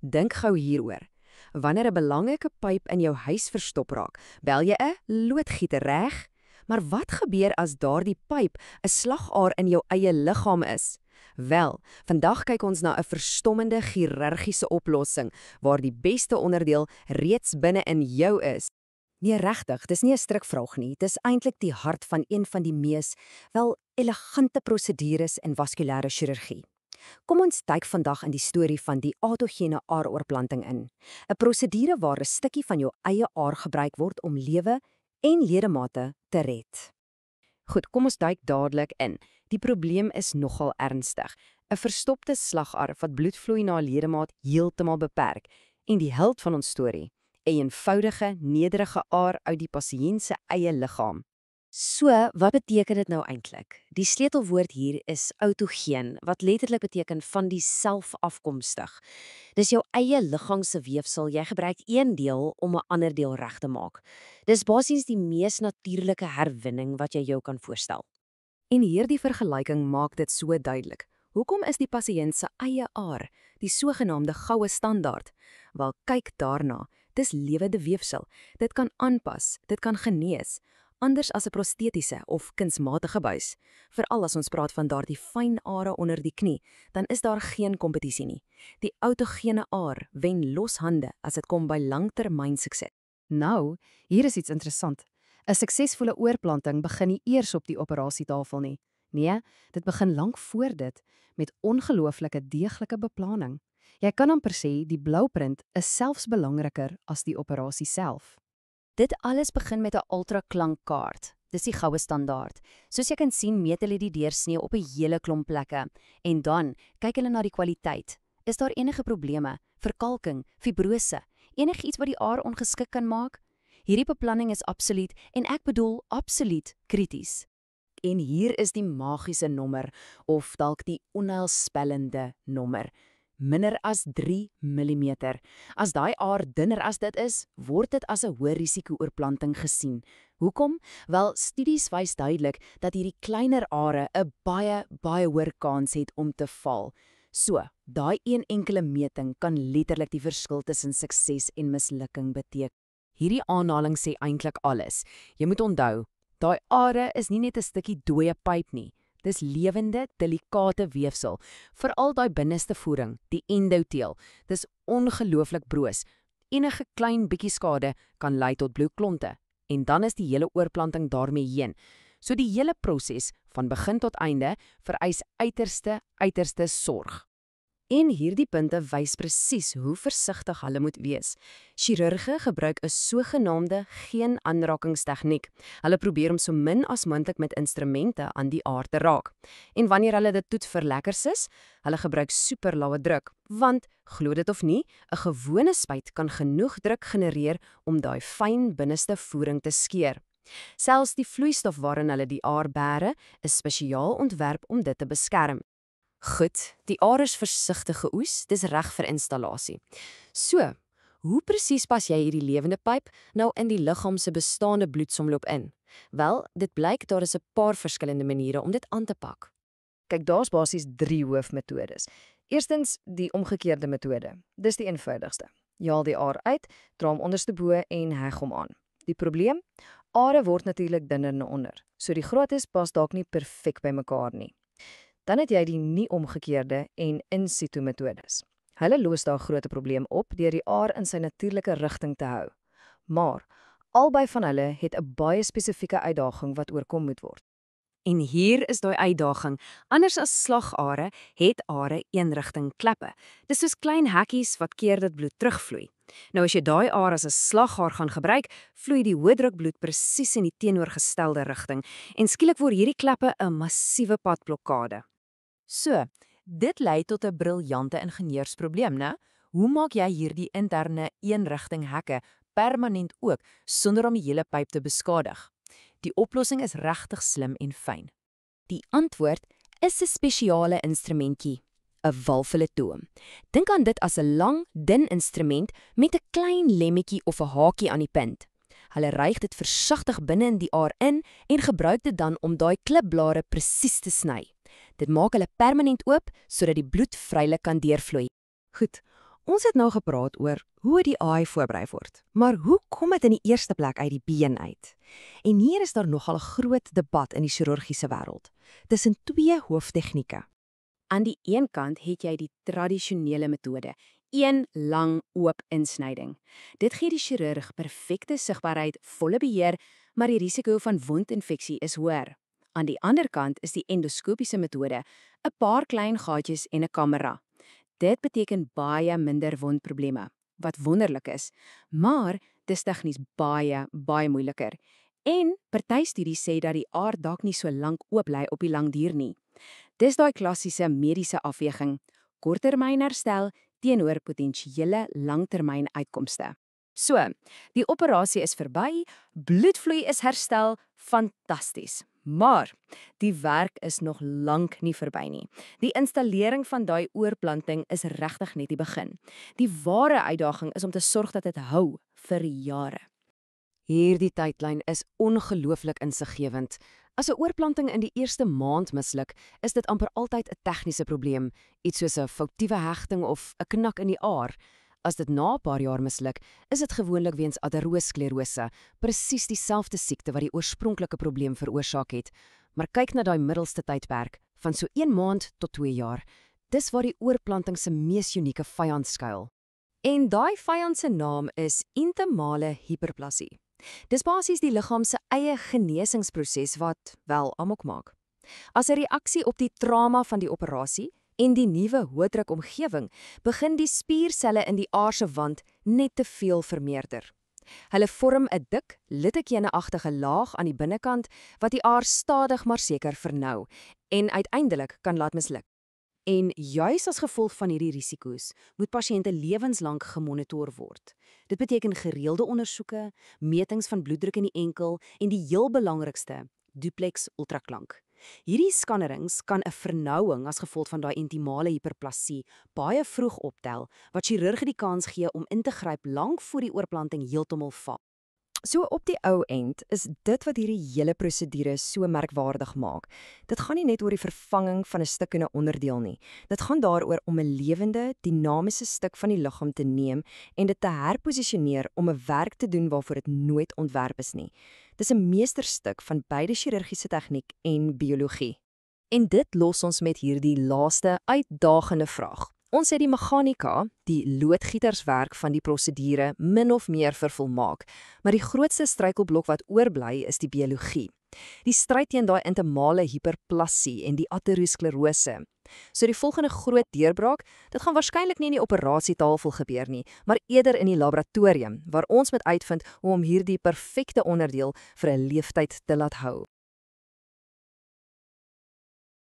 Dink gou hieroor. Wanneer 'n belangrike pyp in jou huis verstop raak, bel jy 'n loodgieter, reg? Maar wat gebeur as daardie pyp 'n slagaar in jou eie liggaam is? Wel, vandag kyk ons na 'n verstommende chirurgiese oplossing waar die beste onderdeel reeds binne in jou is. Nee, regtig, dis nie 'n strikvraag nie. Dis eintlik die hart van een van die mees elegante prosedures in vaskulêre chirurgie. Kom ons duik vandag in die storie van die autogene aaroorplanting in. 'n Prosedure waar 'n stukkie van jou eie aar gebruik word om lewe en ledemate te red. Goed, kom ons duik dadelik in. Die probleem is nogal ernstig. 'n Verstopte slagaar wat bloedvloei na 'n ledemaat heeltemal beperk. En die held van ons storie, 'n eenvoudige, nederige aar uit die pasiënt se eie liggaam. So, wat beteken dit nou eintlik? Die sleutelwoord hier is autogeen, wat letterlik beteken van die self afkomstig. Dis jou eie liggaam se weefsel, jy gebruik een deel om 'n ander deel reg te maak. Dis basies die mees natuurlike herwinning wat jy jou kan voorstel. En hierdie vergelyking maak dit so duidelik. Hoekom is die pasiënt se eie aar die sogenaamde goue standaard? Wel, kyk daarna. Dis lewende weefsel. Dit kan aanpas, dit kan genees, anders as 'n prostetiese of kunsmatige buis. Veral as ons praat van daardie fyn are onder die knie, dan is daar geen kompetisie nie. Die autogene aar wen los hande as dit kom by langtermyn sukses. Nou, hier is iets interessant. 'n Suksesvolle oorplanting begin nie eers op die operasietafel nie. Nee, dit begin lank voor dit, met ongelooflike deeglike beplanning. Jy kan amper sê die blouprint is selfs belangriker as die operasie self. Dit alles begin met 'n ultraklankkaart. Dis die goue standaard. Soos jy kan sien, meet hulle die deursnee op 'n hele klomp plekke. En dan kyk hulle na die kwaliteit. Is daar enige probleme, verkalking, fibrose, enigiets wat die aar ongeskik kan maak? Hierdie beplanning is absoluut, en ek bedoel absoluut, krities. En hier is die magiese nommer, of dalk die onheilspellende nommer. Minder as 3 mm. As daai aar dunner as dit is, word dit as 'n hoë risiko oorplanting gesien. Hoekom? Wel, studies wys duidelik dat hierdie kleiner are 'n baie hoër kans het om te val. So, daai een enkele meting kan letterlik die verskil tussen sukses en mislukking beteken. Hierdie aanhaling sê eintlik alles. Jy moet onthou, daai are is nie net 'n stukkie dooie pyp nie. Dis lewende, delikate weefsel, veral daai binneste voering, die endoteel. Dis ongelooflik broos. Enige klein bietjie skade kan lei tot bloedklonte, en dan is die hele oorplanting daarmee heen. So die hele proses, van begin tot einde, vereis uiterste sorg. En hierdie punte wys presies hoe versigtig hulle moet wees. Chirurge gebruik 'n sogenaamde geen-aanrakingstegniek. Hulle probeer om so min as moontlik met instrumente aan die aar te raak. En wanneer hulle dit toets vir lekkersis, hulle gebruik superlae druk, want, glo dit of nie, 'n gewone spuit kan genoeg druk genereer om daai fyn binneste voering te skeer. Selfs die vloeistof waarin hulle die aar bære, is spesiaal ontwerp om dit te beskerm. Goed, die aar is versigtig geoes, dis reg vir installasie. So, hoe presies pas jy hierdie lewende pyp nou in die liggaam se bestaande bloedsomloop in? Wel, dit blyk daar is 'n paar verskillende maniere om dit aan te pak. Kyk, daar's basies 3 hoofmetodes. Eerstens, die omgekeerde metode. Dis die eenvoudigste. Jy haal die aar uit, dra hom onderste bo en heg hom aan. Die probleem? Are word natuurlik dunner na onder, so die grootes pas dalk nie perfek by mekaar nie. Dan het jy die nie omgekeerde en in situ metodes. Hulle los daar 'n groot probleem op deur die aar in sy natuurlike rigting te hou. Maar albei van hulle het 'n baie spesifieke uitdaging wat oorkom moet word. En hier is daai uitdaging. Anders as slagare het are eenrigting kleppe. Dis soos klein hekkies wat keer dat bloed terugvloei. Nou as jy daai aar as 'n slagaar gaan gebruik, vloei die hoëdruk bloed presies in die teenoorgestelde rigting en skielik word hierdie kleppe 'n massiewe padblokkade. So, dit lei tot 'n briljante ingenieursprobleem, né? Hoe maak jy hierdie interne eenrigting hekke permanent ook sonder om die hele pyp te beskadig? Die oplossing is regtig slim en fyn. Die antwoord is 'n spesiale instrumentjie, 'n valvulatoom. Dink aan dit as 'n lang, dun instrument met 'n klein lemmetjie of 'n hakie aan die punt. Hulle ryg dit versigtig binne in die aar in en gebruik dit dan om daai klipblare presies te sny. Dit maak hulle permanent oop sodat die bloed vrylik kan deurvloei. Goed, Ons het nou gepraat oor hoe die aai voorberei word, maar hoe kom dit in die eerste plek uit die been uit? En hier is daar nogal 'n groot debat in die chirurgiese wêreld tussen twee hooftegnieke. Aan die een kant het jy die tradisionele metode, een lang oop insnyding. Dit gee die chirurg perfekte sigbaarheid, volle beheer, maar die risiko van wondinfeksie is hoër. Aan die ander kant is die endoskopiese metode, 'n paar klein gaatjies en 'n kamera. Dit beteken baie minder wondprobleme, wat wonderlik is, maar dis tegnies baie moeiliker. En party studies sê dat die aar dalk nie so lank oop bly op die lang duur nie. Dis daai klassiese mediese afweging, korttermyn herstel teenoor potensiële langtermyn uitkomste. So, die operasie is verby, bloedvloei is herstel, fantasties. Maar die werk is nog lank nie verby nie. Die installering van daai oorplanting is regtig net die begin. Die ware uitdaging is om te sorg dat dit hou vir jare. Hierdie tydlyn is ongelooflik insiggewend. As 'n oorplanting in die eerste maand misluk, is dit amper altyd 'n tegniese probleem, iets soos 'n foutiewe hegting of 'n knak in die aar. As dit na 'n paar jaar misluk, is dit gewoonlik weens aterosklerose, presies dieselfde siekte wat die oorspronklike probleem veroorsaak het. Maar kyk na daai middelste tydperk, van so 1 maand tot 2 jaar. Dis waar die oorplanting se mees unieke vyand skuil. En daai vyand se naam is intimale hiperplasie. Dis basies die liggaam se eie genesingsproses wat wel amok maak. As 'n reaksie op die trauma van die operasie en die nuwe hoëdruk omgewing, begin die spierselle in die aar se wand net te veel vermeerder. Hulle vorm 'n dik, littekene-agtige laag aan die binnekant wat die aar stadig maar seker vernou en uiteindelik kan laat misluk. En juis as gevolg van hierdie risiko's, moet pasiënte lewenslank gemonitor word. Dit beteken gereelde ondersoeke, metings van bloeddruk in die enkel en die heel belangrikste, duplex ultraklank. Hierdie skannerings kan 'n vernouing as gevolg van daai intimale hiperplasie baie vroeg optel, wat chirurge die kans gee om in te gryp lank voor die oorplanting heeltemal val. So op die ou end is dit wat hierdie hele prosedure so merkwaardig maak. Dit gaan nie net oor die vervanging van 'n stuk in 'n onderdeel nie. Dit gaan daaroor om 'n lewende, dinamiese stuk van die liggaam te neem en dit te herposisioneer om 'n werk te doen waarvoor dit nooit ontwerp is nie. Dis 'n meesterstuk van beide chirurgiese tegniek en biologie. En dit los ons met hierdie laaste uitdagende vraag. Ons het die meganika, die loodgieterswerk van die prosedure, min of meer vervolmaak, maar die grootste struikelblok wat oorbly is die biologie. Die stryd teen daai intimale hiperplasie en die aterosklerose. So die volgende groot deurbraak, dit gaan waarskynlik nie in die operasietafel gebeur nie, maar eerder in die laboratorium, waar ons moet uitvind hoe om hierdie perfekte onderdeel vir 'n leeftyd te laat hou.